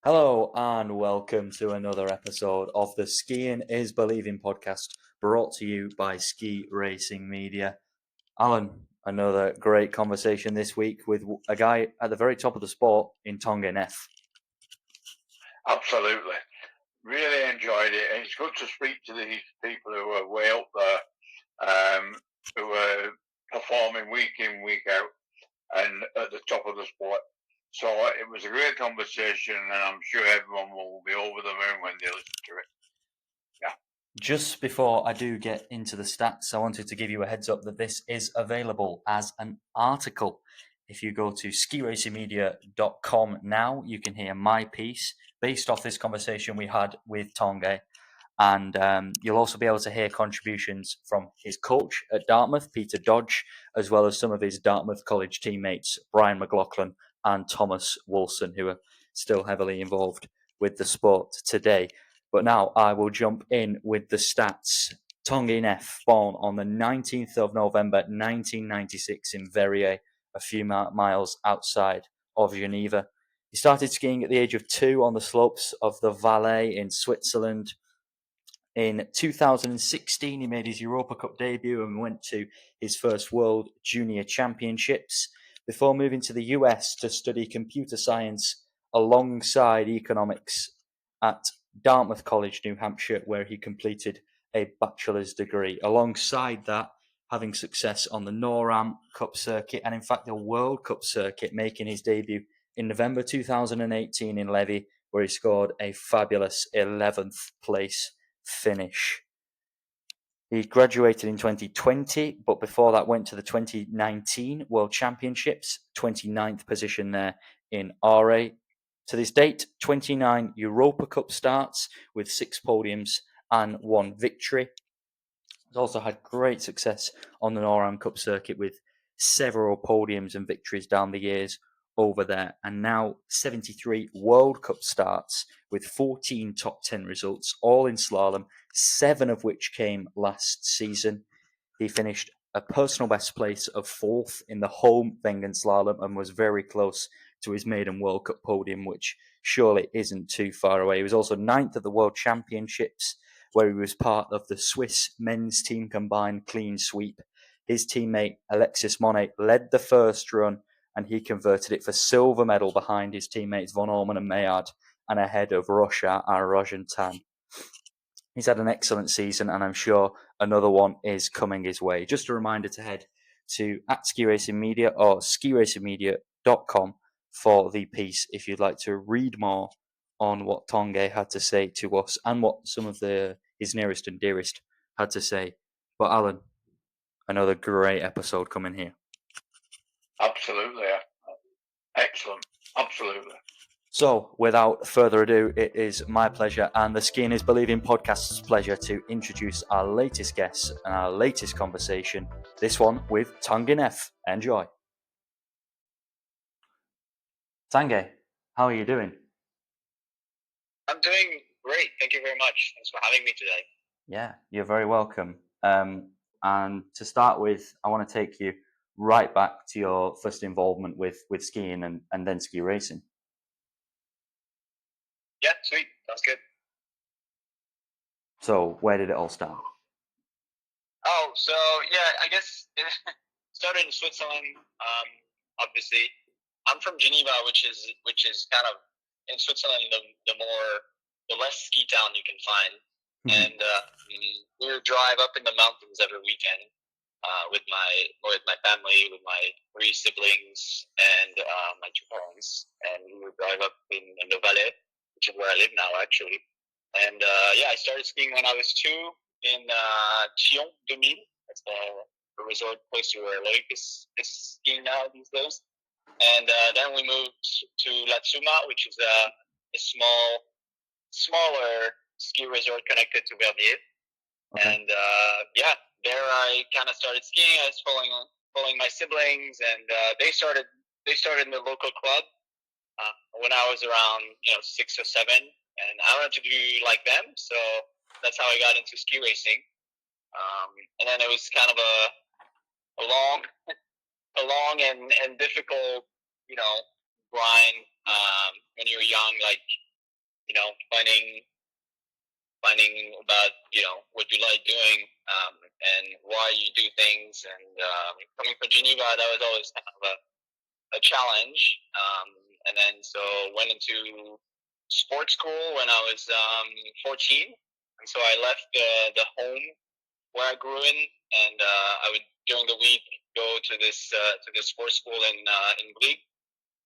Hello and welcome to another episode of the Skiing is Believing podcast, brought to you by Ski Racing Media. Alan, another great conversation this week with a guy at the very top of the sport in Tanguy Nef. Absolutely. Really enjoyed it. And it's good to speak to these people who are way up there, who are performing week in, week out, and at the top of the sport. So it was a great conversation, and I'm sure everyone will be over the moon when they listen to it. Yeah. Just before I do get into the stats, I wanted to give you a heads up that this is available as an article. If you go to skiracingmedia.com now, you can hear my piece based off this conversation we had with Tanguy. And you'll also be able to hear contributions from his coach at Dartmouth, Peter Dodge, as well as some of his Dartmouth College teammates, Brian McLaughlin and Thomas Wilson, who are still heavily involved with the sport today. But now I will jump in with the stats. Tanguy Nef, born on the 19th of November 1996 in Verrières, a few miles outside of Geneva. He started skiing at the age of 2 on the slopes of the Valais in Switzerland. In 2016, he made his Europa Cup debut and went to his first World Junior Championships before moving to the US to study computer science alongside economics at Dartmouth College, New Hampshire, where he completed a bachelor's degree. Alongside that, having success on the NORAM Cup circuit and, in fact, the World Cup circuit, making his debut in November 2018 in Levy, where he scored a fabulous 11th place finish. He graduated in 2020, but before that went to the 2019 World Championships, 29th position there in RA. To this date, 29 Europa Cup starts with 6 podiums and 1 victory. He's also had great success on the NORAM Cup circuit with several podiums and victories down the years over there, and now 73 World Cup starts with 14 top 10 results, all in slalom, 7 of which came last season. He finished a personal best place of 4th in the home Wengen slalom and was very close to his maiden World Cup podium, which surely isn't too far away. He was also 9th at the World Championships, where he was part of the Swiss men's team combined clean sweep. His teammate Alexis Monney led the first run, and he converted it for silver medal behind his teammates Von Orman and Maillard and ahead of Rocha and Rogentan. He's had an excellent season, and I'm sure another one is coming his way. Just a reminder to head to @Ski Racing Media or skiracingmedia.com for the piece if you'd like to read more on what Tanguy had to say to us and what some of his nearest and dearest had to say. But Alan, another great episode coming here. Absolutely. Excellent. Absolutely. So, without further ado, it is my pleasure and the Skiing is Believing podcast's pleasure to introduce our latest guest and our latest conversation, this one with Tanguy Nef. Enjoy. Tanguy, how are you doing? I'm doing great. Thank you very much. Thanks for having me today. Yeah, you're very welcome. And to start with, I want to take you right back to your first involvement with skiing and then ski racing. Yeah, sweet. Sounds good. So, where did it all start? Oh, so yeah, I guess it started in Switzerland. Obviously, I'm from Geneva, which is kind of in Switzerland the less ski town you can find, and we would drive up in the mountains every weekend with my family, with my 3 siblings, and my 2 parents, and we would drive up in the Valais, which is where I live now, actually. And I started skiing when I was 2 in Thion 2000. That's the resort place where Loic is skiing now these days. And then we moved to La Tsuma, which is a smaller ski resort connected to Verviers. Okay. And there I kind of started skiing. I was following my siblings, and they started in the local club when I was around 6 or 7, and I wanted to be like them, so that's how I got into ski racing. And then it was kind of a long and difficult grind when you're young. Like finding about what you like doing, and why you do things. And coming from Geneva, that was always kind of a challenge. And then so went into sports school when I was 14, and so I left the home where I grew in, and I would during the week go to this sports school in Bleak,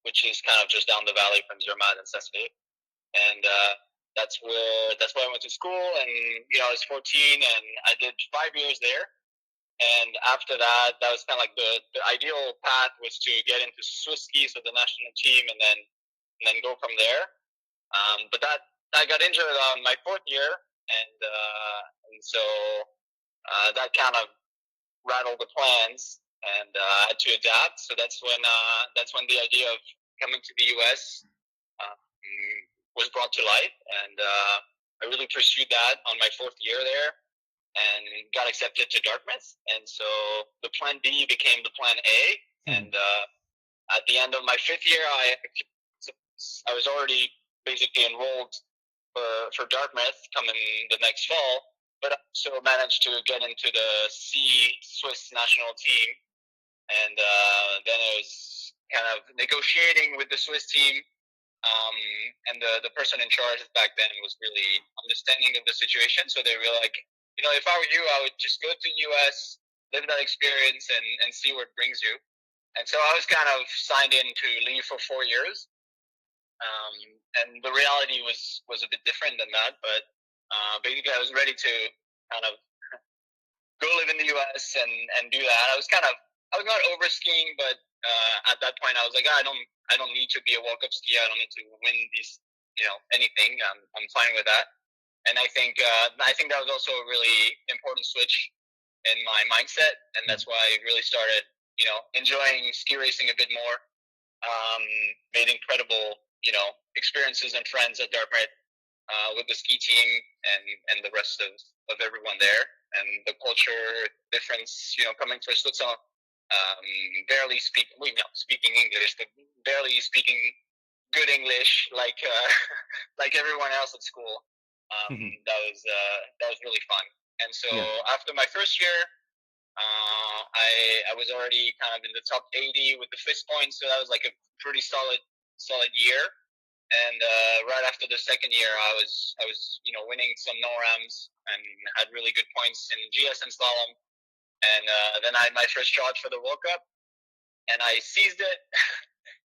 which is kind of just down the valley from Zermatt and Cesspit. And that's where I went to school. And I was 14, and I did 5 years there. And after that, that was kind of like the ideal path was to get into Swiss ski, so the national team, and then go from there. But that I got injured on my 4th year, and so that kind of rattled the plans, and I had to adapt. So that's when the idea of coming to the U.S. Was brought to light, and I really pursued that on my 4th year there, and got accepted to Dartmouth. And so the plan B became the plan A. And at the end of my 5th year, I was already basically enrolled for Dartmouth coming the next fall, but I also managed to get into the Swiss national team. And then it was kind of negotiating with the Swiss team. And the person in charge back then was really understanding of the situation. So they were like, if I were you, I would just go to the U.S., live that experience, and see where it brings you. And so I was kind of signed in to leave for 4 years. And the reality was a bit different than that. But basically, I was ready to kind of go live in the U.S. and do that. I was not over skiing, but at that point, I was like, I don't need to be a walk-up skier. I don't need to win these, anything. I'm fine with that. And I think that was also a really important switch in my mindset, and that's why I really started, enjoying ski racing a bit more. Made incredible, experiences and friends at Dartmouth with the ski team and the rest of everyone there, and the culture difference, coming from Switzerland. Speaking English, but barely speaking good English like like everyone else at school. That was really fun. And so after my first year, I was already kind of in the top 80 with the FIS points, so that was like a pretty solid year. And right after the second year, I was winning some NORAMs and had really good points in GS and slalom. And then I had my first charge for the World Cup, and I seized it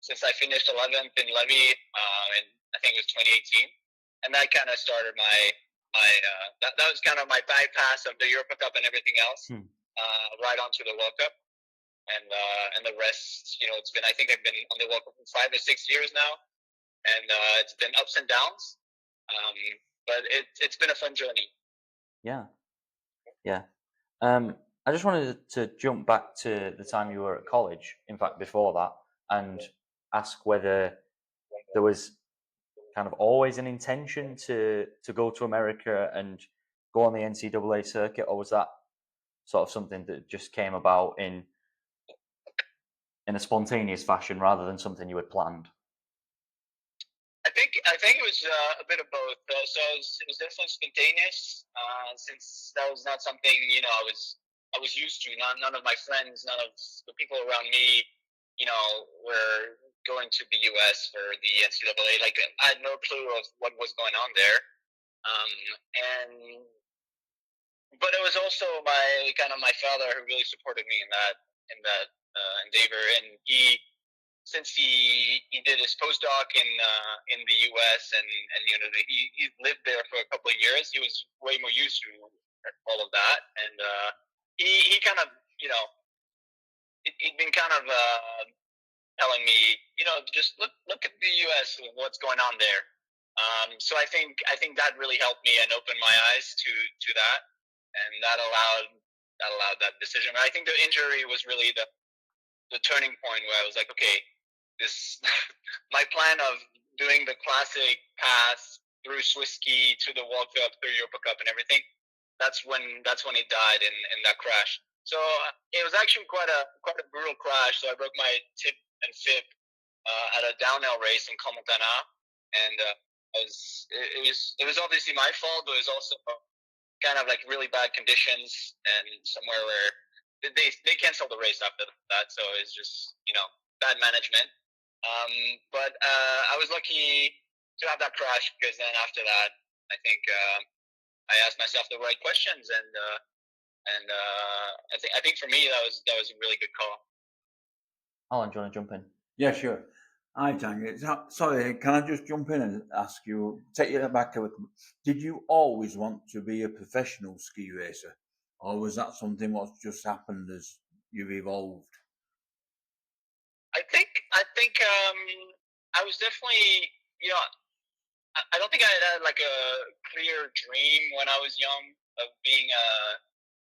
since I finished 11th in Levy in I think it was 2018, and that kind of started my that was kind of my bypass of the Europa Cup and everything else, right onto the World Cup, and the rest, I think I've been on the World Cup for 5 or 6 years now, and it's been ups and downs, but it's been a fun journey. Yeah. I just wanted to jump back to the time you were at college, in fact, before that, and ask whether there was kind of always an intention to go to America and go on the NCAA circuit, or was that sort of something that just came about in a spontaneous fashion rather than something you had planned? I think it was a bit of both. So it was definitely spontaneous, since that was not something I was used to. None of my friends, none of the people around me, were going to the U.S. for the NCAA. Like, I had no clue of what was going on there. But it was also my father who really supported me in that endeavor. And since he did his postdoc in the U.S. and he lived there for a couple of years, he was way more used to all of that. And he kind of, he'd been kind of telling me, just look at the U.S. and what's going on there. So I think that really helped me and opened my eyes to that, and that allowed that decision. But I think the injury was really the turning point where I was like, okay, this my plan of doing the classic path through Swiss ski to the World Cup, through Europa Cup, and everything. That's when it died in that crash. So it was actually quite a brutal crash. So I broke my tip and fib at a downhill race in Montana, and it was obviously my fault, but it was also kind of like really bad conditions and somewhere where they canceled the race after that. So it's just, bad management. But I was lucky to have that crash, because then after that, I think I asked myself the right questions, and I think for me that was a really good call. Alan, do you want to jump in? Yeah, sure. Hi, Tanguy. Sorry, can I just jump in and ask you, take you back a little? Did you always want to be a professional ski racer, or was that something what's just happened as you've evolved? I think I was definitely, I don't think I had like a clear dream when I was young of being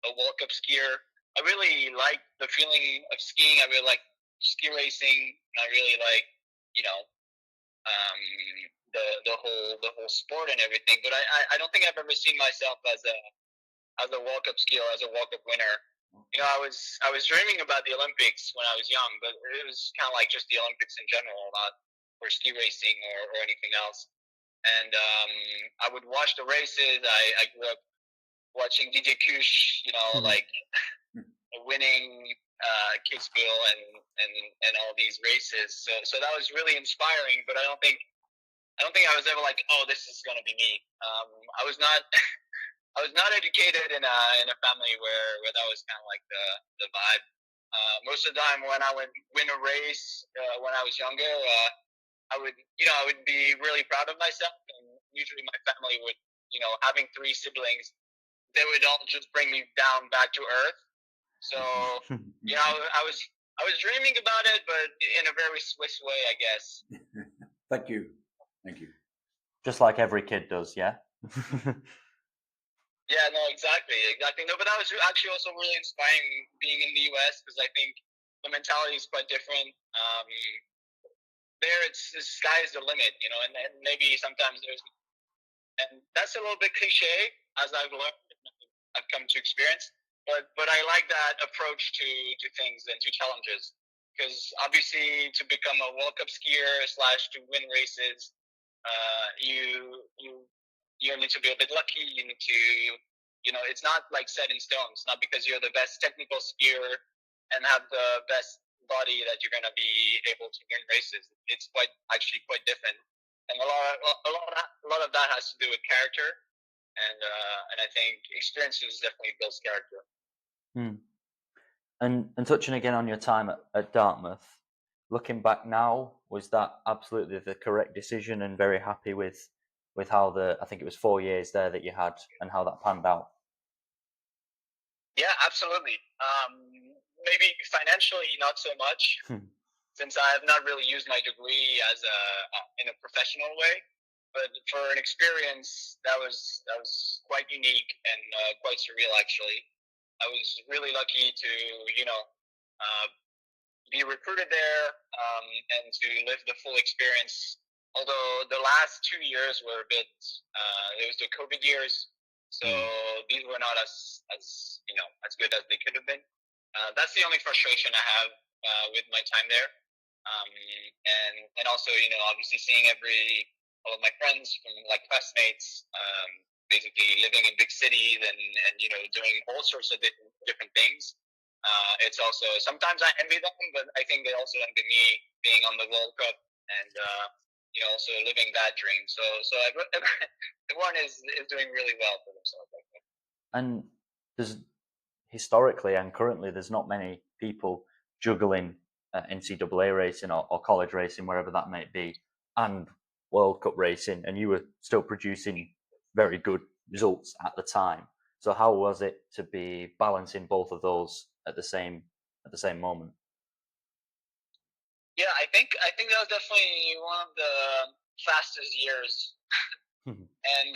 a World Cup skier. I really liked the feeling of skiing. I really like ski racing. I really like, the whole sport and everything. But I don't think I've ever seen myself as a World Cup skier, as a World Cup winner. I was dreaming about the Olympics when I was young, but it was kind of like just the Olympics in general, not for ski racing or anything else. And I would watch the races. I grew up watching DJ Kush, like winning Kitzbühel and all these races. So that was really inspiring. But I don't think I was ever like, oh, this is gonna be me. I was not educated in a family where that was kind of like the vibe. Most of the time when I would win a race when I was younger, I would be really proud of myself. And usually my family would, having 3 siblings, they would all just bring me down back to earth. So, I was dreaming about it, but in a very Swiss way, I guess. Thank you. Just like every kid does, yeah? Yeah, no, exactly. No, but that was actually also really inspiring being in the US, because I think the mentality is quite different. There, it's the sky is the limit, and maybe sometimes and that's a little bit cliche, as I've learned, I've come to experience. But I like that approach to things and to challenges, because obviously to become a World Cup skier / to win races, you need to be a bit lucky. You need to, it's not like set in stone. It's not because you're the best technical skier and have the best body that you're going to be able to win races. It's actually quite different, and a lot of that has to do with character, and I think experiences definitely builds character. And touching again on your time at Dartmouth, looking back now, was that absolutely the correct decision, and very happy with how I think it was 4 years there that you had, and how that panned out? Yeah, absolutely. Maybe financially, not so much, since I have not really used my degree in a professional way. But for an experience, that was quite unique and quite surreal, actually. I was really lucky to, be recruited there and to live the full experience. Although the last 2 years were a bit, it was the COVID years, so these were not as good as they could have been. That's the only frustration I have with my time there, and also obviously seeing all of my friends from like classmates, basically living in big cities and doing all sorts of different things. It's also, sometimes I envy them, but I think they also envy me being on the World Cup and also living that dream. So everyone is doing really well for themselves, I think. And there's historically and currently, there's not many people juggling NCAA racing or college racing, wherever that might be, and World Cup racing, and you were still producing very good results at the time. So how was it to be balancing both of those at the same moment? Yeah, I think that was definitely one of the fastest years, and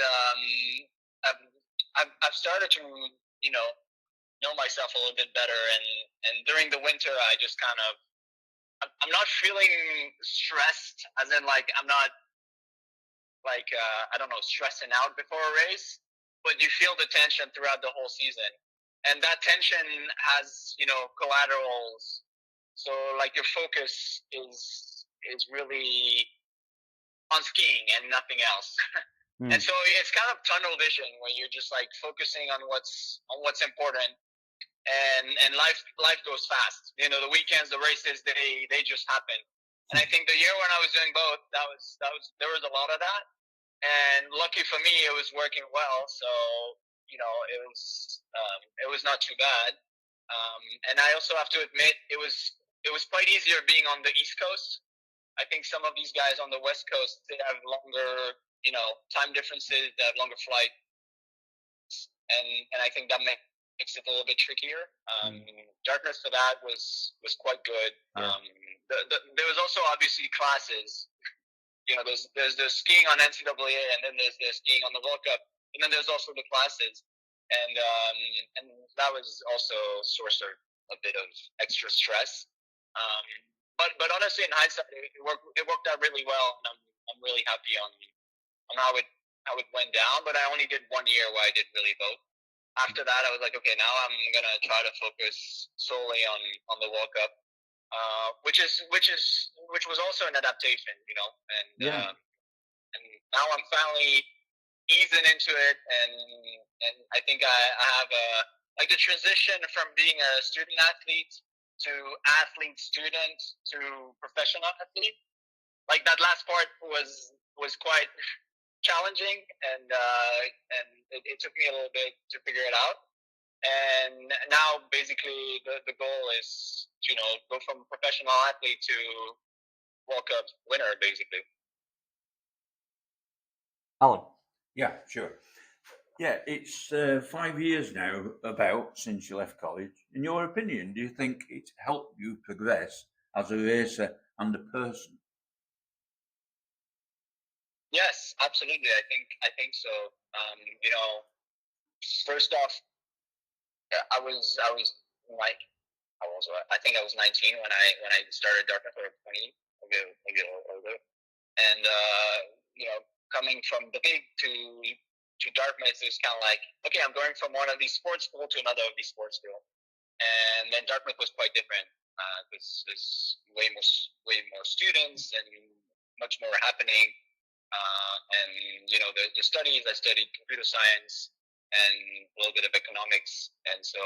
I've started to know myself a little bit better, and during the winter I just I'm not feeling stressed, as in like I'm not like I don't know, stressing out before a race, but you feel the tension throughout the whole season, and that tension has collaterals. So like your focus is really on skiing and nothing else. And so it's kind of tunnel vision where you're just like focusing on what's important, and life goes fast. You know, the weekends, the races, they just happen. And I think the year when I was doing both, there was a lot of that. And lucky for me, it was working well. So you know, it was not too bad. And I also have to admit, it was quite easier being on the East Coast. I think some of these guys on the West Coast, they have longer, you know, time differences, they have longer flights, and I think that makes it a little bit trickier. Dartmouth for that was quite good. Yeah. There was also obviously classes. You know, there's skiing on NCAA, and then there's the skiing on the World Cup, and then there's also the classes, and that was also a source of a bit of extra stress. But honestly, in hindsight, it worked out really well, and I'm really happy on how it went down. But I only did 1 year where I did really both. After that, I was like, okay, now I'm gonna try to focus solely on the World Cup, which was also an adaptation, you know, and now I'm finally easing into it, and I think I have like the transition from being a student athlete to athlete student to professional athlete. Like that last part was quite challenging, and it took me a little bit to figure it out. And now basically the goal is to, you know, go from professional athlete to World Cup winner, basically. Alan? Yeah, sure. Yeah, it's 5 years now about since you left college. In your opinion, do you think it's helped you progress as a racer and a person? Yes, absolutely. I think so. You know, first off, I was like, I think I was 19 when I started Dartmouth, or 20, maybe a little older. And you know, coming from the big to Dartmouth, it was kind of like, okay, I'm going from one of these sports school to another of these sports school. And then Dartmouth was quite different. There's way more students and much more happening. And you know, the studies, I studied computer science and a little bit of economics, and so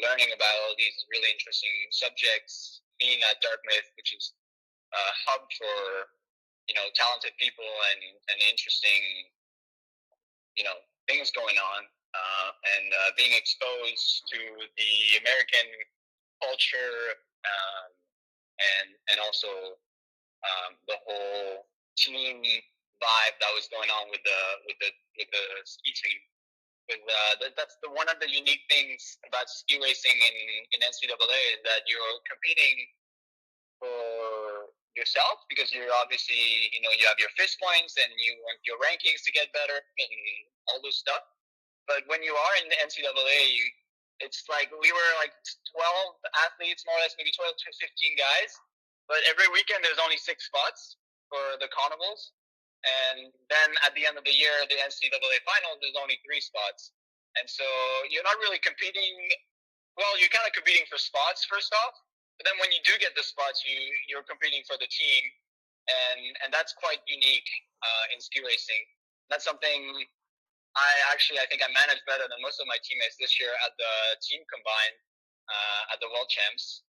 learning about all these really interesting subjects, being at Dartmouth, which is a hub for, you know, talented people and interesting, you know, things going on, and being exposed to the American culture, and also the whole team vibe that was going on with the ski team. That's one of the unique things about ski racing in NCAA, is that you're competing for yourself, because you're obviously, you know, you have your FIS points and you want your rankings to get better and all this stuff. But when you are in the NCAA, it's like we were like 12 athletes, more or less, maybe 12 to 15 guys. But every weekend there's only 6 spots for the carnivals. And then at the end of the year, the NCAA finals, there's only 3 spots. And so you're not really competing. Well, you're kind of competing for spots first off. But then when you do get the spots, you're competing for the team. And that's quite unique in ski racing. That's something I think I managed better than most of my teammates this year at the team combined at the World Champs,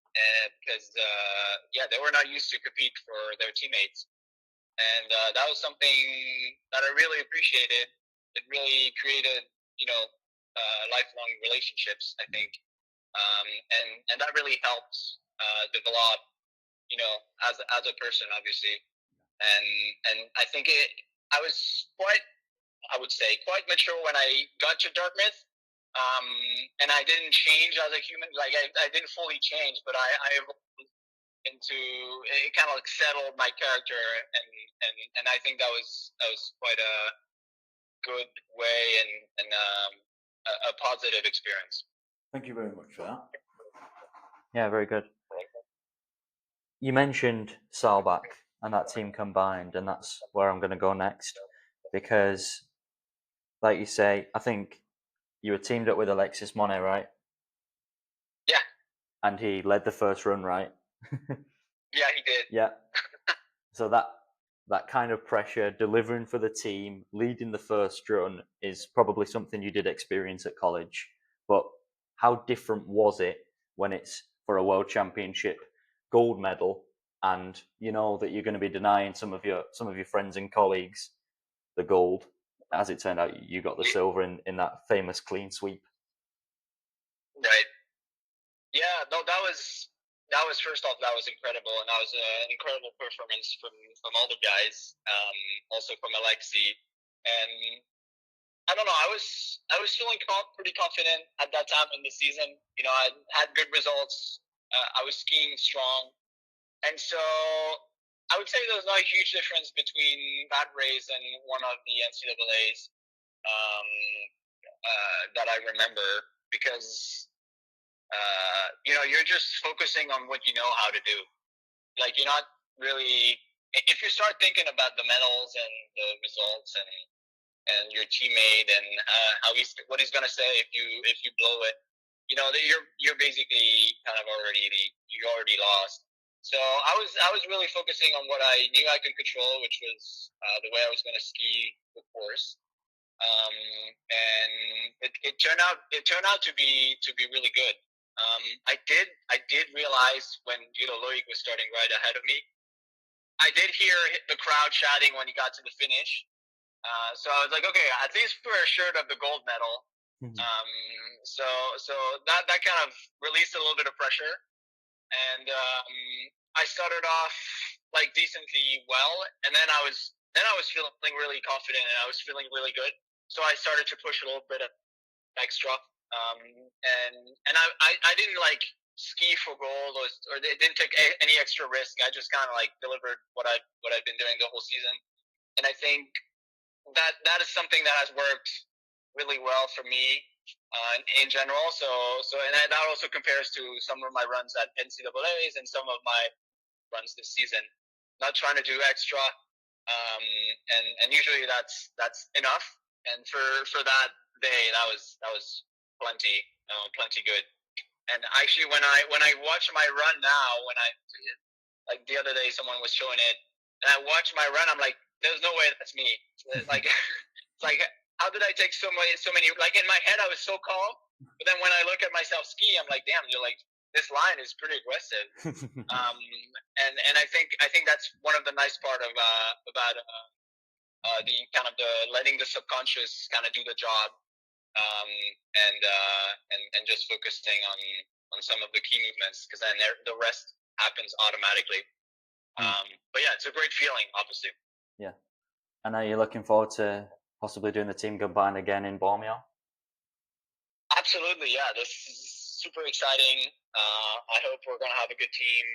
because they were not used to compete for their teammates, and that was something that I really appreciated. It really created, you know, lifelong relationships, I think, and that really helped develop, you know, as a person, obviously, and I think I was I would say quite mature when I got to Dartmouth, and I didn't change as a human. Like I didn't fully change, but I evolved into, it kind of like settled my character, and I think that was quite a good way, and a positive experience. Thank you very much for that. Yeah, very good. You mentioned Saddleback and that team combined, and that's where I'm going to go next, because, like you say, I think you were teamed up with Alexis Monney, right? Yeah. And he led the first run, right? Yeah, he did. Yeah. So that that kind of pressure, delivering for the team, leading the first run is probably something you did experience at college. But how different was it when it's for a world championship gold medal, and you know that you're going to be denying some of your friends and colleagues the gold? As it turned out, you got the silver in that famous clean sweep. Right. Yeah. No, that was first off, that was incredible, and that was an incredible performance from all the guys. Also from Alexi, and I don't know. I was feeling pretty confident at that time in the season. You know, I had good results. I was skiing strong, and so I would say there's not a huge difference between that race and one of the NCAA's that I remember, because you know, you're just focusing on what you know how to do. Like, you're not really, if you start thinking about the medals and the results and your teammate and what he's gonna say if you blow it, you know that you're basically kind of you already lost. So I was really focusing on what I knew I could control, which was the way I was gonna ski the course. And it turned out to be really good. I did realize when Loic was starting right ahead of me. I did hear the crowd shouting when he got to the finish. So I was like, okay, at least we're assured of the gold medal. So that kind of released a little bit of pressure, and I started off like decently well, and then I was feeling really confident, and I was feeling really good. So I started to push a little bit extra, and I didn't like ski for gold or they didn't take any extra risk. I just kind of like delivered what I've been doing the whole season, and I think that is something that has worked really well for me in general. So and that also compares to some of my runs at NCAA's and some of my runs this season. Not trying to do extra, and usually that's enough. And for that day, that was plenty good. And actually, when I watch my run now, when I like the other day, someone was showing it, and I watch my run, I'm like, there's no way that's me. Like, it's like, how did I take so many? Like in my head, I was so calm, but then when I look at myself ski, I'm like, damn, you're like, this line is pretty aggressive. And I think that's one of the nice part of about the kind of the letting the subconscious kind of do the job, and just focusing on some of the key movements, because then the rest happens automatically. But yeah, it's a great feeling, obviously. Yeah. And are you looking forward to possibly doing the team combined again in Bormio? Absolutely, yeah. This is super exciting. I hope we're going to have a good team.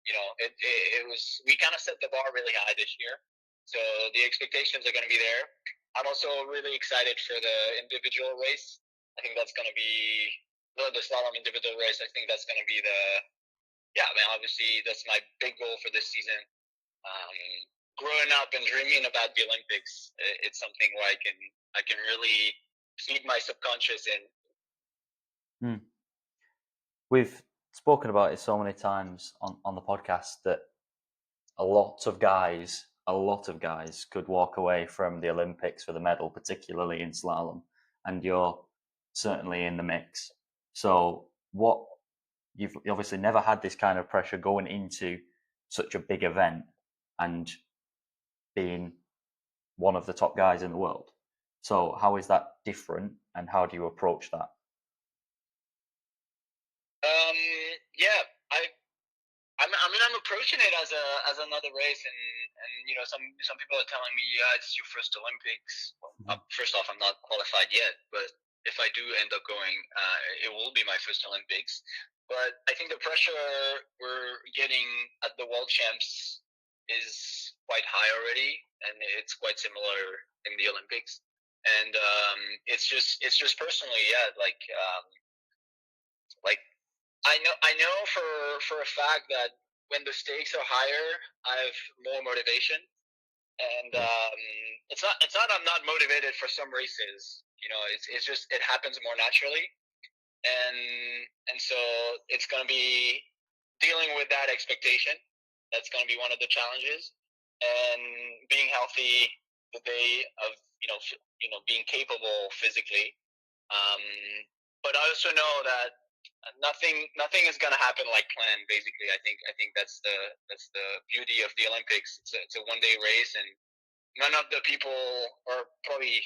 You know, it was, we kind of set the bar really high this year, so the expectations are going to be there. I'm also really excited for the individual race. I think that's going to be the slalom individual race. I think that's going to be I mean, obviously that's my big goal for this season. Growing up and dreaming about the Olympics, it's something where I can really feed my subconscious in. We've spoken about it so many times on the podcast that a lot of guys could walk away from the Olympics for the medal, particularly in slalom, and you're certainly in the mix. So you've obviously never had this kind of pressure going into such a big event and being one of the top guys in the world. So how is that different, and how do you approach that? Yeah, I'm approaching it as another race, and you know, some people are telling me, yeah, it's your first Olympics. First off, I'm not qualified yet, but if I do end up going, it will be my first Olympics. But I think the pressure we're getting at the World Champs is quite high already, and it's quite similar in the Olympics. And it's just personally, yeah, like I know for a fact that when the stakes are higher, I have more motivation, and it's not I'm not motivated for some races. You know, it's just it happens more naturally, and so it's going to be dealing with that expectation. That's going to be one of the challenges, and being healthy the day of being capable physically. But I also know that nothing is gonna happen like planned. Basically, I think that's the beauty of the Olympics. It's a 1 day race, and none of the people, or probably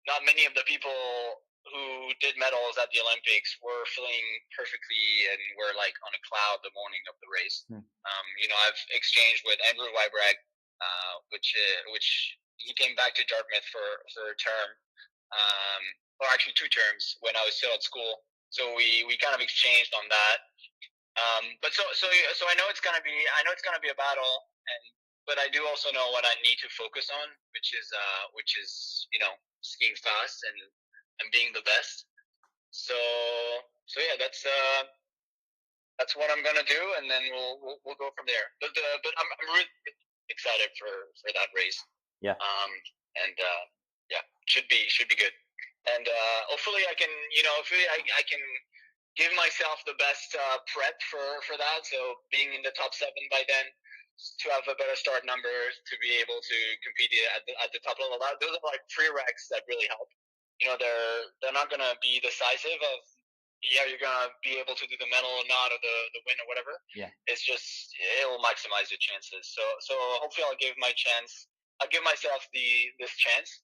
not many of the people who did medals at the Olympics were feeling perfectly and were like on a cloud the morning of the race. I've exchanged with Andrew Weibrag, which he came back to Dartmouth for a term, or actually 2 terms when I was still at school. So we kind of exchanged on that. But so I know it's gonna be a battle, but I do also know what I need to focus on, which is skiing fast and being the best. So yeah, that's what I'm gonna do, and then we'll go from there. But I'm really excited for that race. Yeah. And yeah, should be good. And hopefully I can I can give myself the best prep for that. So being in the top 7 by then, to have a better start number, to be able to compete at the top level. Those are like prereqs that really help. They're not gonna be decisive of you're gonna be able to do the medal or not, or the win or whatever. Yeah. It's just it'll maximize your chances. So hopefully I'll give myself this chance,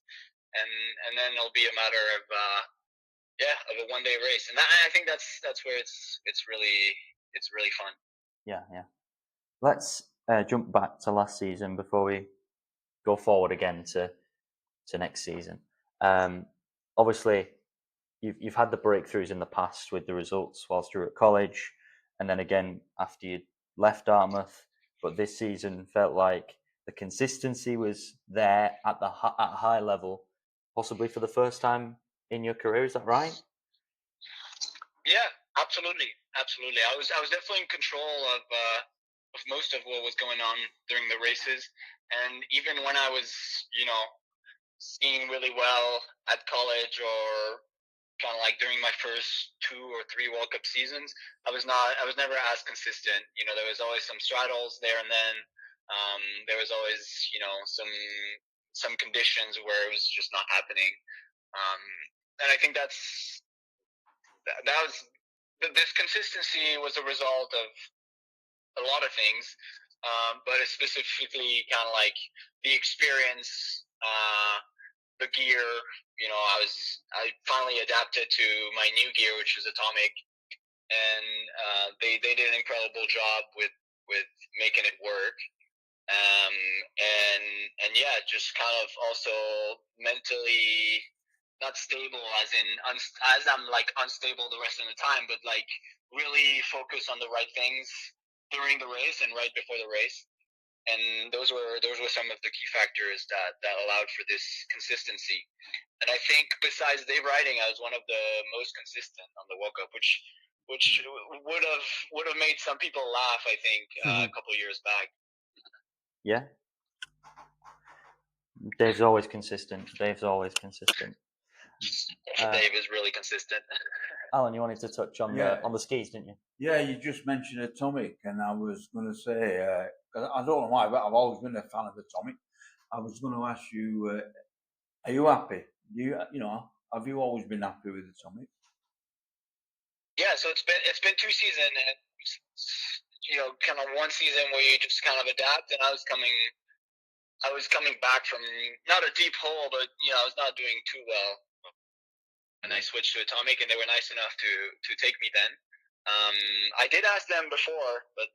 and then it'll be a matter of of a 1 day race, and I think that's where it's really fun. Yeah. Let's jump back to last season before we go forward again to next season. Obviously, you've had the breakthroughs in the past with the results whilst you were at college, and then again after you left Dartmouth. But this season felt like the consistency was there at a high level, possibly for the first time in your career. Is that right? Yeah, absolutely. I was definitely in control of most of what was going on during the races, and even when I was skiing really well at college, or kind of like during my first 2 or 3 World Cup seasons, I was never as consistent. There was always some straddles there and then. There was always some conditions where it was just not happening, and I think that was this consistency was a result of a lot of things, but it's specifically kind of like the experience, the gear. I finally adapted to my new gear, which is Atomic, and they did an incredible job with making it work. And yeah, just kind of also mentally not stable, as I'm like unstable the rest of the time, but like really focus on the right things during the race and right before the race. And those were some of the key factors that allowed for this consistency. And I think besides Dave Riding, I was one of the most consistent on the World Cup, which would have made some people laugh, I think, a couple of years back. Yeah. Dave's always consistent. Dave is really consistent. Alan, you wanted to touch on the skis, didn't you? Yeah, you just mentioned Atomic, and I was going to say, I don't know why, but I've always been a fan of Atomic. I was going to ask you, are you happy? Have you always been happy with Atomic? Yeah, so it's been 2 seasons, and kind of one season where you just kind of adapt, and I was coming back from not a deep hole, but I was not doing too well, and I switched to Atomic, and they were nice enough to take me then. I did ask them before, but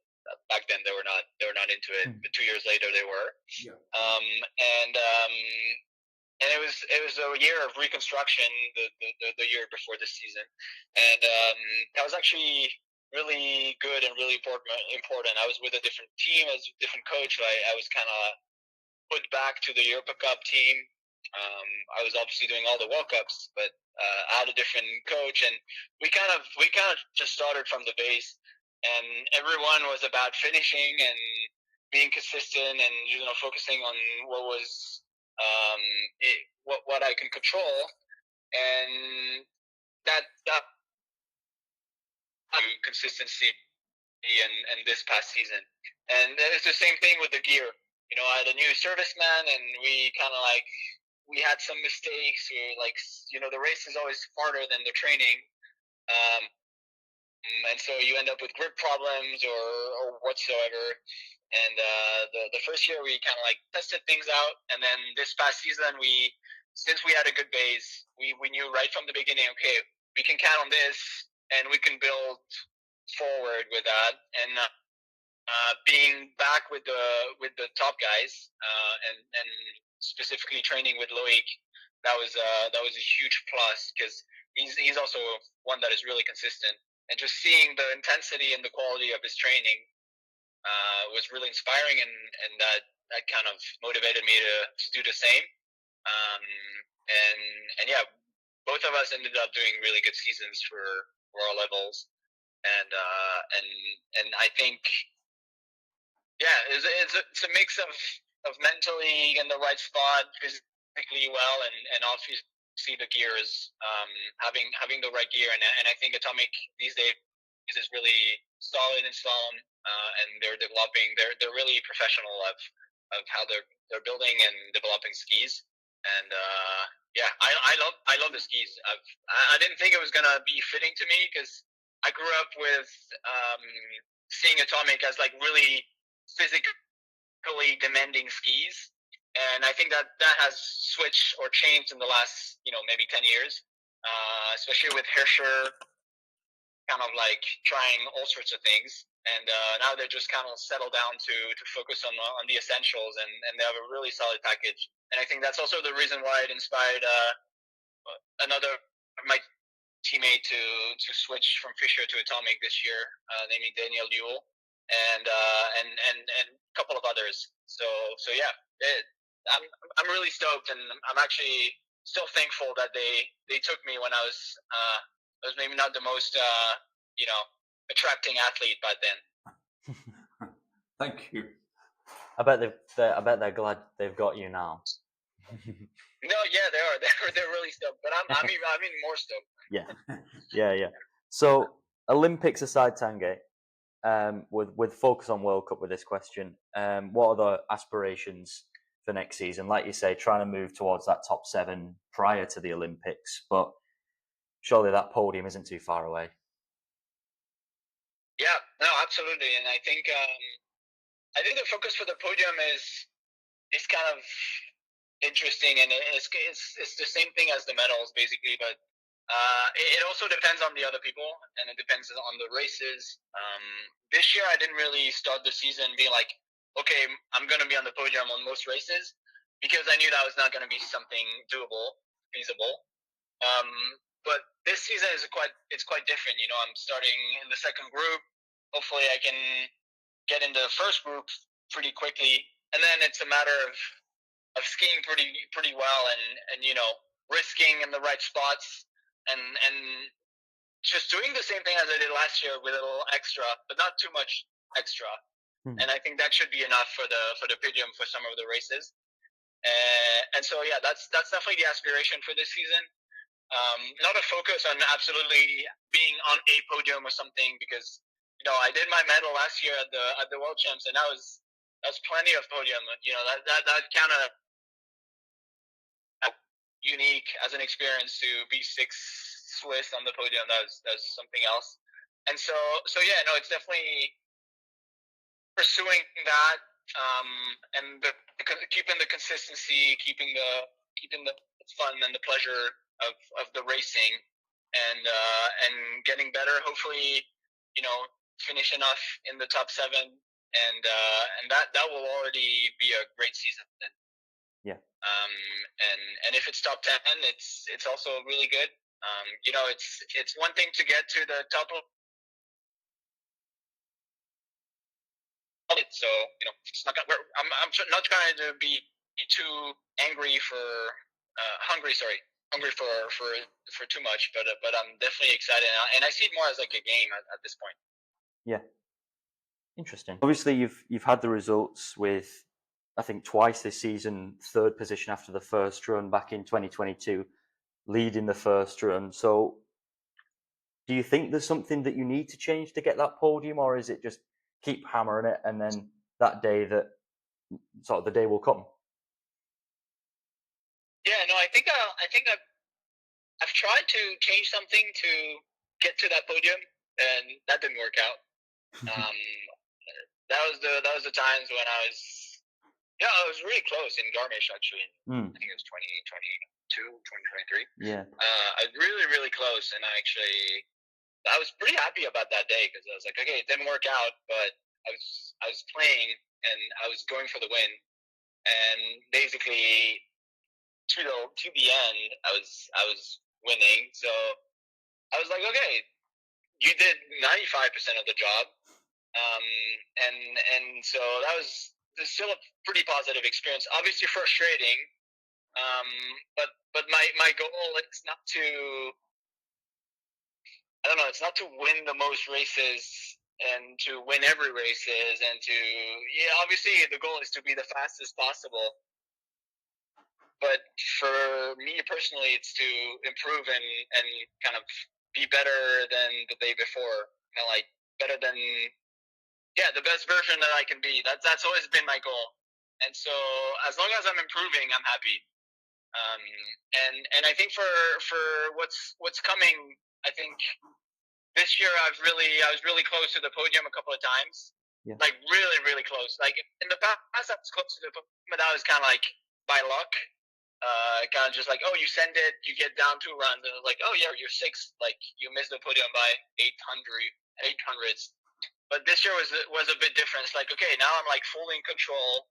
back then they were not into it. But 2 years later they were. Yeah. And it was a year of reconstruction, the year before this season, and that was actually really good and really important. I was with a different team, as a different coach. I was kind of put back to the Europa Cup team. I was obviously doing all the World Cups, but I had a different coach, and we kind of just started from the base, and everyone was about finishing and being consistent, and focusing on what was what I can control, and that consistency and this past season, and it's the same thing with the gear. I had a new serviceman, and we kind of like we had some mistakes. The race is always harder than the training, and so you end up with grip problems or whatsoever. And the first year we kind of like tested things out, and then this past season since we had a good base, we knew right from the beginning, okay, we can count on this, and we can build forward with that. And being back with the top guys, and specifically training with Loic, that was a huge plus, because he's also one that is really consistent, and just seeing the intensity and the quality of his training was really inspiring, and that kind of motivated me to do the same. And yeah, both of us ended up doing really good seasons for our levels, and I think, yeah, it's a mix of mentally in the right spot, physically well, and obviously the gears, having the right gear, and I think Atomic these days is really solid in slalom, and they're developing. They're really professional of how they're building and developing skis, and yeah, I love the skis. I didn't think it was gonna be fitting to me, because I grew up with seeing Atomic as like really physically demanding skis, and I think that has switched or changed in the last maybe 10 years, especially with Hampshire kind of like trying all sorts of things, and now they're just kind of settled down to focus on the essentials, and they have a really solid package. And I think that's also the reason why it inspired another my teammate to switch from Fisher to Atomic this year, naming Daniel Newell, and a couple of others. So yeah, I'm really stoked, and I'm actually still thankful that they took me when I was maybe not the most attracting athlete back then. Thank you. I bet they're glad they've got you now. No, yeah, they are. They're really stoked, but I'm even more stoked. Yeah. So Olympics aside, Tanguy, with focus on World Cup with this question, what are the aspirations for next season? Like you say, trying to move towards that top 7 prior to the Olympics, but surely that podium isn't too far away. Yeah, no, absolutely, and I think the focus for the podium is kind of interesting, and it's the same thing as the medals basically, but it also depends on the other people, and it depends on the races. This year I didn't really start the season being like, okay, I'm going to be on the podium on most races, because I knew that was not going to be something doable, feasible. But this season is quite different. I'm starting in the second group. Hopefully I can get into the first group pretty quickly, and then it's a matter of skiing pretty well, and risking in the right spots, and just doing the same thing as I did last year with a little extra, but not too much extra. And I think that should be enough for the podium for some of the races. And so yeah, that's definitely the aspiration for this season. Not a focus on absolutely being on a podium or something, because I did my medal last year at the World Champs, and that was plenty of podium. That kind of unique as an experience to be 6 Swiss on the podium. That's something else. And so yeah, no, it's definitely pursuing that, and keeping the consistency, keeping the fun and the pleasure of the racing, and getting better. Hopefully, finish enough in the top 7, and that will already be a great season then. Yeah. And if it's top 10, it's also really good. It's one thing to get to the top of it, so it's not. I'm not trying to be too angry for hungry for too much, but I'm definitely excited, and I see it more as like a game at this point. Yeah. Interesting. Obviously, you've had the results with, I think, twice this season, 3rd position after the first run back in 2022, leading the first run. So do you think there's something that you need to change to get that podium, or is it just keep hammering it, and then that day that sort of the day will come. Yeah, no, I think I've tried to change something to get to that podium, and that didn't work out. That was the times when I was really close in Garmisch actually. I think it was 2022, 2023. Yeah. I was really close, and I was pretty happy about that day because I was like, okay, it didn't work out, but I was playing and I was going for the win, and basically to the end, I was winning. So I was like, okay, you did 95% of the job, and so that was still a pretty positive experience. Obviously frustrating, but my goal is not to, I don't know, it's not to win the most races and to win every races and to, obviously the goal is to be the fastest possible. But for me personally, it's to improve and kind of be better than the day before, kind of like better than, the best version that I can be. That's always been my goal. And so as long as I'm improving, I'm happy. And I think for what's coming, I think this year I was really close to the podium a couple of times. Yeah. Like really close. Like in the past I was close to the podium, but that was kind of like by luck. Kind of just like, oh, you send it, you get down 2 runs, and it's like, oh yeah, you're 6th. Like you missed the podium by 800s. But this year was a bit different. It's like, okay, now I'm like fully in control.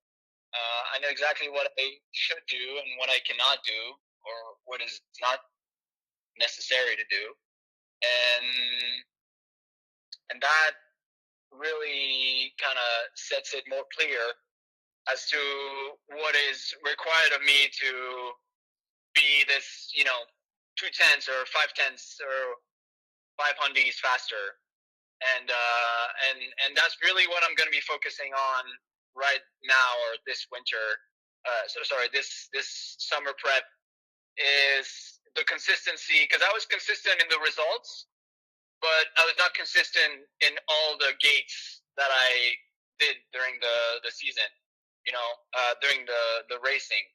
I know exactly what I should do and what I cannot do, or what is not necessary to do, and that really kind of sets it more clear as to what is required of me to be this, 2/10 or 5/10 or 500s faster, and that's really what I'm going to be focusing on right now, or this winter. This summer prep is the consistency, because I was consistent in the results, but I was not consistent in all the gates that I did during the season. During the racing.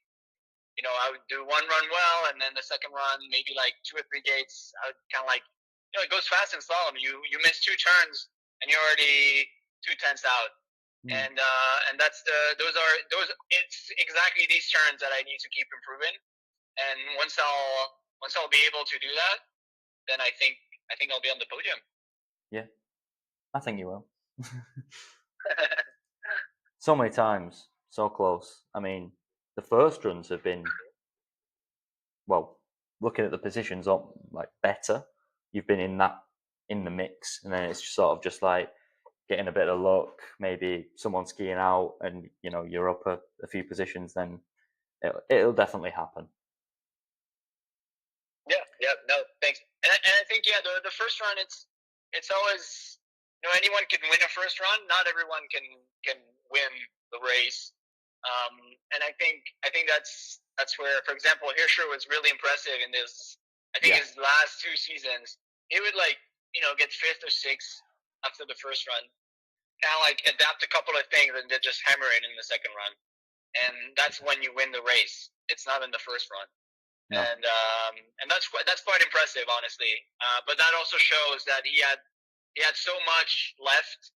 I would do one run well, and then the second run, maybe like 2 or 3 gates. I would kind of like, it goes fast in slalom. You miss 2 turns, and you're already 2/10 out. And that's it's exactly these turns that I need to keep improving. And once I'll be able to do that, then I think I'll be on the podium. Yeah, I think you will. So many times, so close. I mean, the first runs have been, well, looking at the positions, like better. You've been in the mix, and then it's sort of just like getting a bit of luck. Maybe someone skiing out, and you're up a few positions. Then it'll definitely happen. Yeah. No, thanks. And I think the first run, it's always, anyone can win a first run. Not everyone can win the race. And I think that's where, for example, Hampshire was really impressive in this. I think his last 2 seasons, he would get 5th or 6th after the first run, kind of like adapt a couple of things and then just hammer it in the second run, and that's when you win the race. It's not in the first run. No. And that's quite impressive, honestly. But that also shows that he had so much left.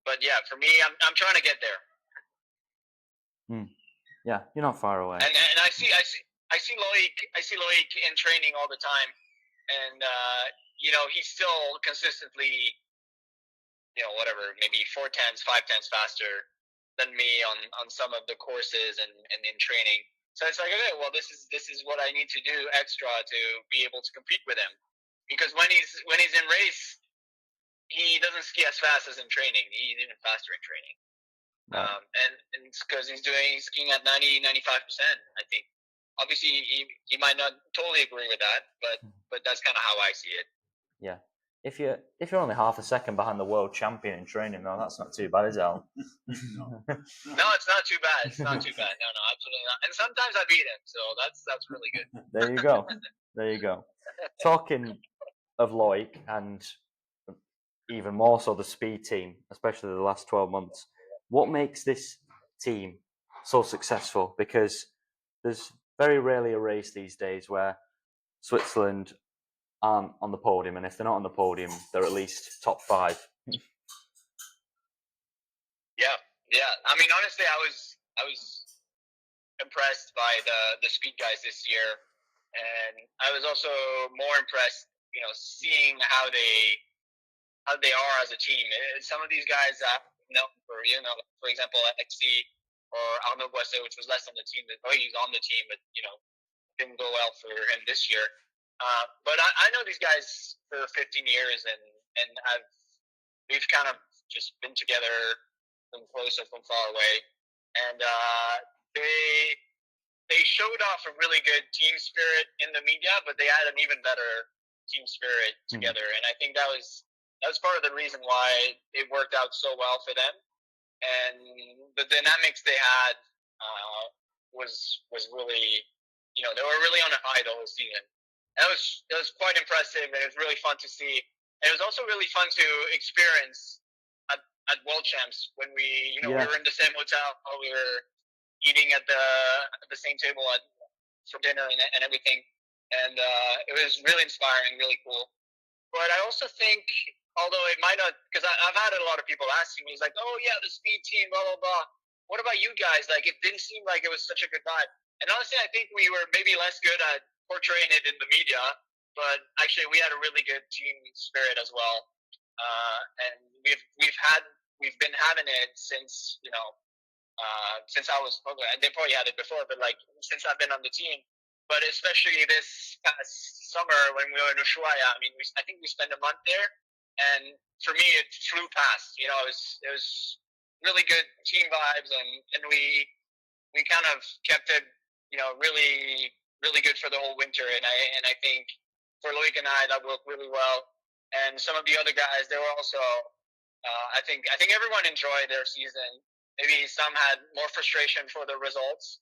But yeah, for me, I'm trying to get there. Yeah, you're not far away. And I see Loic in training all the time, and he's still consistently, whatever, maybe 4/10, 5/10 faster than me on some of the courses and in training. So it's like, okay, well, this is what I need to do extra to be able to compete with him, because when he's in race, he doesn't ski as fast as in training. He's even faster in training. Right. And it's because he's skiing at 95%, I think. Obviously, he might not totally agree with that, but that's kind of how I see it. Yeah. If you're only half a second behind the world champion in training, though, that's not too bad, is it, Al? No, it's not too bad. It's not too bad. No, absolutely not. And sometimes I beat him, so that's really good. There you go. There you go. Talking of Loic, and even more so the speed team, especially the last 12 months, what makes this team so successful? Because there's very rarely a race these days where Switzerland aren't on the podium, and if they're not on the podium, they're at least top 5. Yeah. I mean, honestly, I was impressed by the speed guys this year, and I was also more impressed, seeing how they are as a team. Some of these guys for example, Alexis or Arnaud Boisset, which was less on the team. He's on the team, but didn't go well for him this year. But I know these guys for 15 years, and we've kind of just been together from close and from far away, and they showed off a really good team spirit in the media, but they had an even better team spirit together, and I think that was part of the reason why it worked out so well for them, and the dynamics they had was really, they were really on a high the whole season. It was quite impressive, and it was really fun to see. And it was also really fun to experience at World Champs when we were in the same hotel. We were eating at the same table for dinner and everything, and it was really inspiring, really cool. But I also think, although it might not, because I've had a lot of people asking me, it's like, oh yeah, the speed team, blah blah blah. What about you guys? Like, it didn't seem like it was such a good vibe. And honestly, I think we were maybe less good at portraying it in the media, but actually, we had a really good team spirit as well. And we've been having it since since I was probably, they probably had it before, but like since I've been on the team. But especially this past summer when we were in Ushuaia, I mean, I think we spent a month there, and for me, it flew past. It was really good team vibes, and we kind of kept it, really really good for the whole winter. And I think for Loic and I, that worked really well. And some of the other guys, they were also. I think everyone enjoyed their season. Maybe some had more frustration for the results,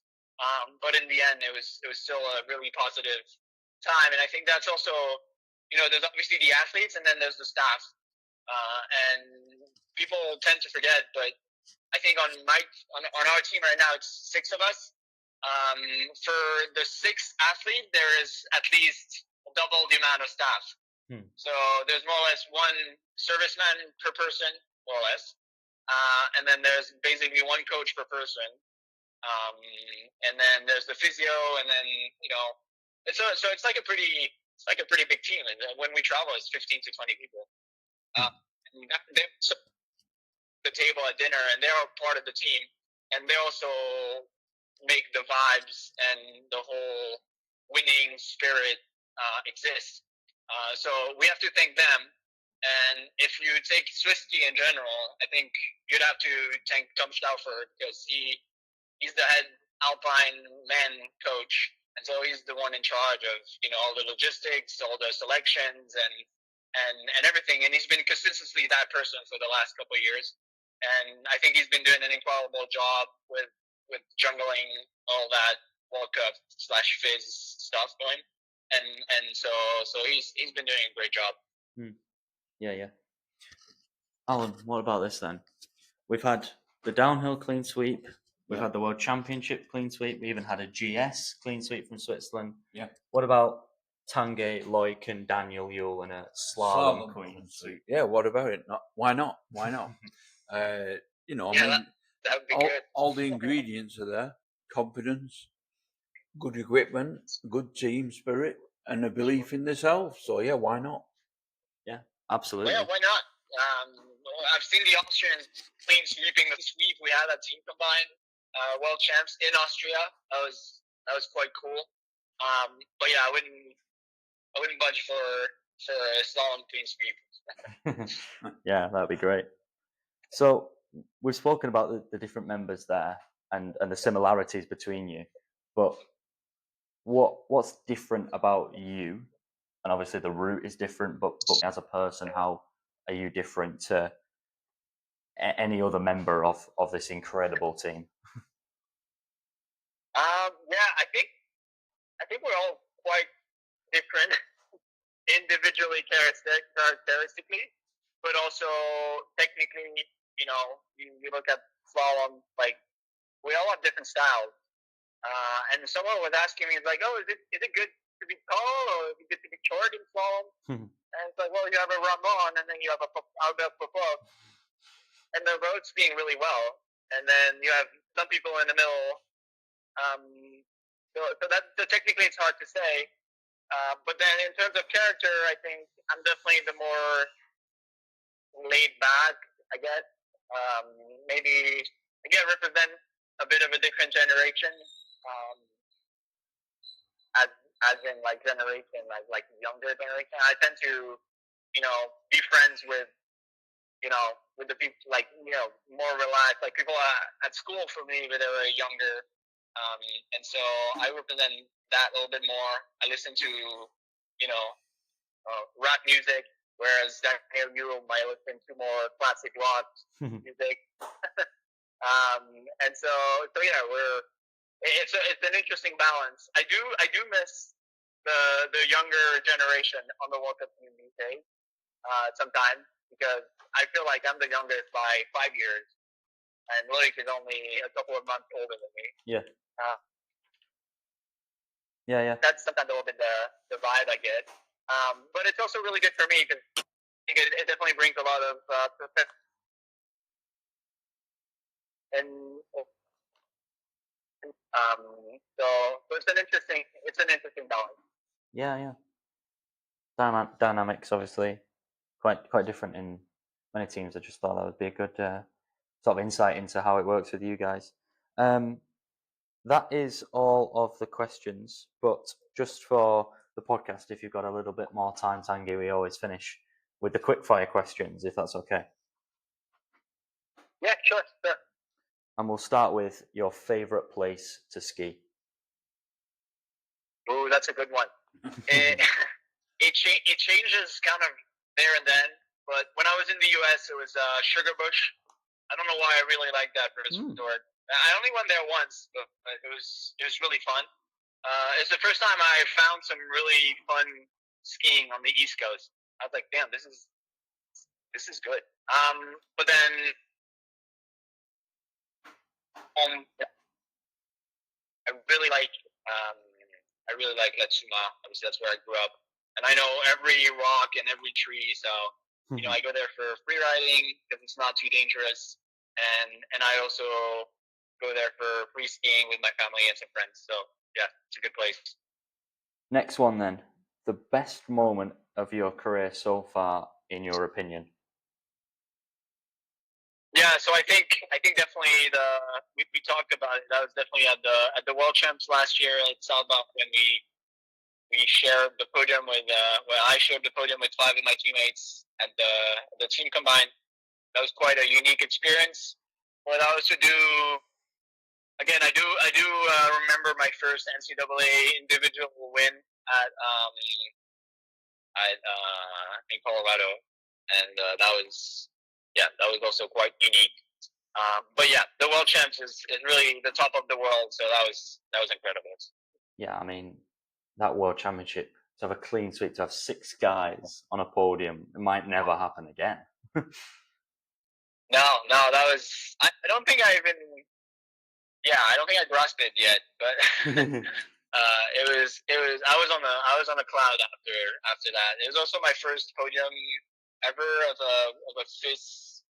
but in the end, it was still a really positive time. And I think that's also, there's obviously the athletes, and then there's the staff. And people tend to forget, but I think on our team right now, it's 6 of us. For the 6th athlete, there is at least double the amount of staff. So there's more or less 1 serviceman per person, more or less. And then there's basically 1 coach per person. And then there's the physio, and then, so it's like a pretty big team. And when we travel, it's 15 to 20 people. So the table at dinner, and they're all part of the team, and they also make the vibes and the whole winning spirit exist. So we have to thank them. And if you take Swiss ski in general, I think you'd have to thank Tom Stauffer, because he's the head Alpine men coach, and so he's the one in charge of all the logistics, all the selections, and everything. And he's been consistently that person for the last couple of years. And I think he's been doing an incredible job with jungling all that World Cup / Fizz stuff going. And so he's been doing a great job. Yeah. Alan, what about this then? We've had the downhill clean sweep. We've had the World Championship clean sweep. We even had a GS clean sweep from Switzerland. Yeah. What about Tanguy, Loic, and Daniel Yule in a slalom clean sweep? Yeah, what about it? Why not? Why not? I mean, that would be good. All the ingredients are there: confidence, good equipment, good team spirit, and a belief in themselves. So yeah, why not? Yeah, absolutely. Yeah, why not? I've seen the Austrians clean sweeping the sweep we had at Team Combined World Champs in Austria. That was quite cool. But yeah, I wouldn't budge for a slalom clean sweep. Yeah, that'd be great. So we've spoken about the different members there and the similarities between you, but what's different about you? And obviously the route is different, but as a person, how are you different to any other member of this incredible team? Yeah, I think we're all quite different individually, characteristically, but also technically. You look at slalom, like we all have different styles. And someone was asking me like, "Oh, is it good to be tall or is it good to be short in slalom?" And it's like, well, you have a Ramon and then you have a Albert Popov, and they're both skiing really well. And then you have some people in the middle. So that technically it's hard to say. But then in terms of character, I think I'm definitely the more laid back, I guess. Maybe again represent a bit of a different generation, as in like generation, like younger generation. I tend to, be friends with, with the people like more relaxed, like people at school for me, but they were younger, and so I represent that a little bit more. I listen to, rap music, whereas Daniel, you might listen to more classic rock music. And so yeah, it's an interesting balance. I do miss the younger generation on the World Cup team these days, sometimes, because I feel like I'm the youngest by 5 years, and Loic is only a couple of months older than me. Yeah. That's sometimes a little bit the vibe I get. But it's also really good for me because I think it definitely brings a lot of so it's an interesting balance. Yeah. Dynamics obviously quite different in many teams. I just thought that would be a good sort of insight into how it works with you guys. That is all of the questions, but just for the podcast, if you've got a little bit more time, Tanguy, we always finish with the quickfire questions, if that's okay. Yeah, sure. And we'll start with your favourite place to ski. Ooh, that's a good one. It changes kind of there and then, but when I was in the U.S., it was Sugarbush. I don't know why I really like that resort. I only went there once, but it was really fun. It's the first time I found some really fun skiing on the East Coast. I was like, damn, this is good. But then I really like Letsuma. Obviously, that's where I grew up, and I know every rock and every tree. So I go there for free riding because it's not too dangerous, and I also go there for free skiing with my family and some friends. So yeah, it's a good place. Next one then, the best moment of your career so far, in your opinion. Yeah, so I think definitely we talked about it. That was definitely at the World Champs last year at Salzburg when we shared the podium with I shared the podium with 5 of my teammates at the team combined. That was quite a unique experience. What I also do, again, I do remember my first NCAA individual win at in Colorado, and that was also quite unique. But yeah, the World Champs is really the top of the world, so that was incredible. Yeah, I mean, that World Championship, to have a clean sweep, to have 6 guys on a podium, it might never happen again. No, that was. I don't think I even. Yeah, I don't think I grasped it yet, but it was. I was on a cloud after that. It was also my first podium ever of a FIS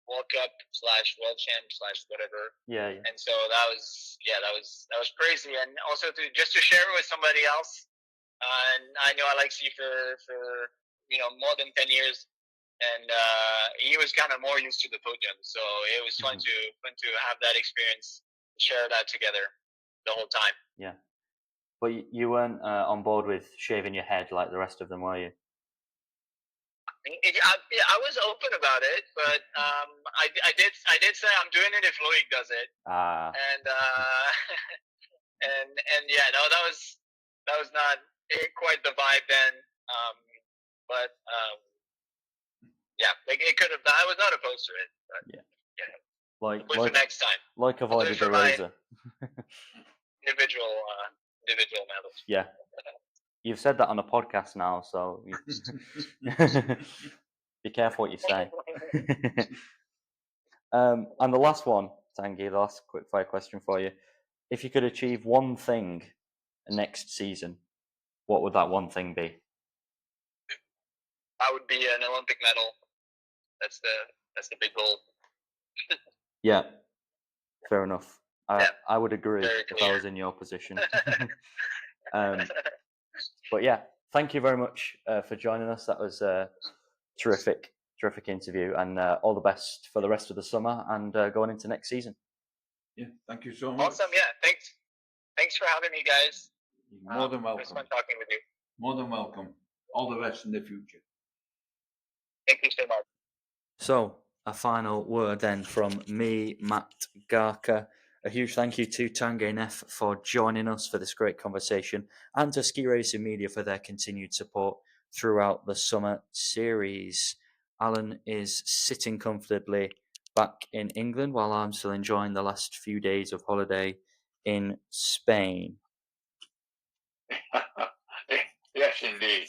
World Cup / World Champ / whatever. Yeah. And so that was crazy, and also to share it with somebody else. And I know Alexis for more than 10 years, and he was kind of more used to the podium, so it was fun to have that experience, share that together the whole time. Yeah. But you weren't on board with shaving your head like the rest of them, were you? I was open about it, but I did say I'm doing it if Loic does it. And and yeah, no, that was not quite the vibe then. But yeah, like it could have. I was not opposed to it. But, yeah. Like for next time. Like avoided the razor. Individual medals. Yeah. You've said that on a podcast now, so be careful what you say. And the last one, Tanguy, the last quick fire question for you. If you could achieve one thing next season, what would that one thing be? I would be an Olympic medal. That's the big goal. Yeah, fair enough. Yeah, I would agree very if I clear. was in your position. But yeah, thank you very much for joining us. That was a terrific interview, and all the best for the rest of the summer and going into next season. Yeah, thank you so much. Awesome. Yeah, thanks for having me, guys. You're more than It was welcome. fun talking with you. More than welcome. All the best in the future. Thank you so much. So, a final word then from me, Matt Garker. A huge thank you to Tanguy Nef for joining us for this great conversation, and to Ski Racing Media for their continued support throughout the summer series. Alan is sitting comfortably back in England while I'm still enjoying the last few days of holiday in Spain. Yes, indeed.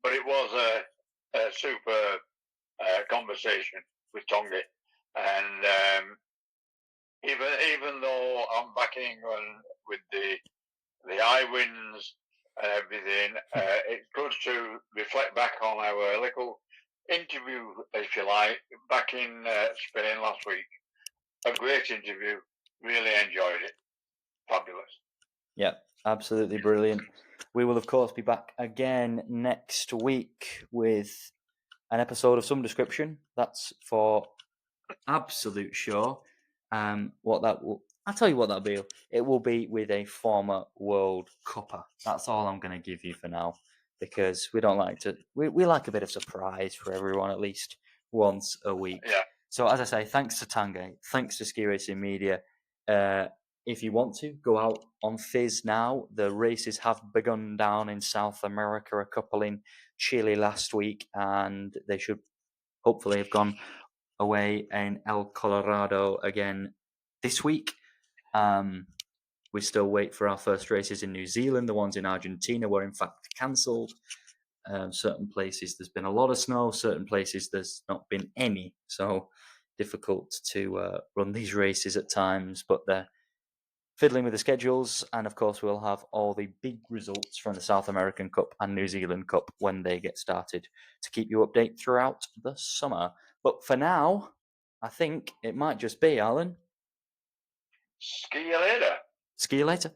But it was a super conversation with Tanguy, and even though I'm back in England with the high winds and everything, it's good to reflect back on our little interview, if you like, back in Spain last week. A great interview. Really enjoyed it. Fabulous. Yeah, absolutely brilliant. We will, of course, be back again next week with an episode of some description. That's for absolute sure. What that will, I'll tell you what that'll be. It will be with a former World Cupper. That's all I'm going to give you for now, because we don't like to. We like a bit of surprise for everyone, at least once a week. Yeah. So as I say, thanks to Tanguy, thanks to Ski Racing Media. If you want to go out on Fizz now, the races have begun down in South America. A couple in Chile last week, and they should hopefully have gone away in El Colorado again this week. We still wait for our first races in New Zealand. The ones in Argentina were in fact cancelled. Certain places there's been a lot of snow, certain places there's not been any, so difficult to run these races at times, but they're fiddling with the schedules, and of course we'll have all the big results from the South American Cup and New Zealand Cup when they get started to keep you updated throughout the summer. But for now, I think it might just be, Alan. See you later. See you later.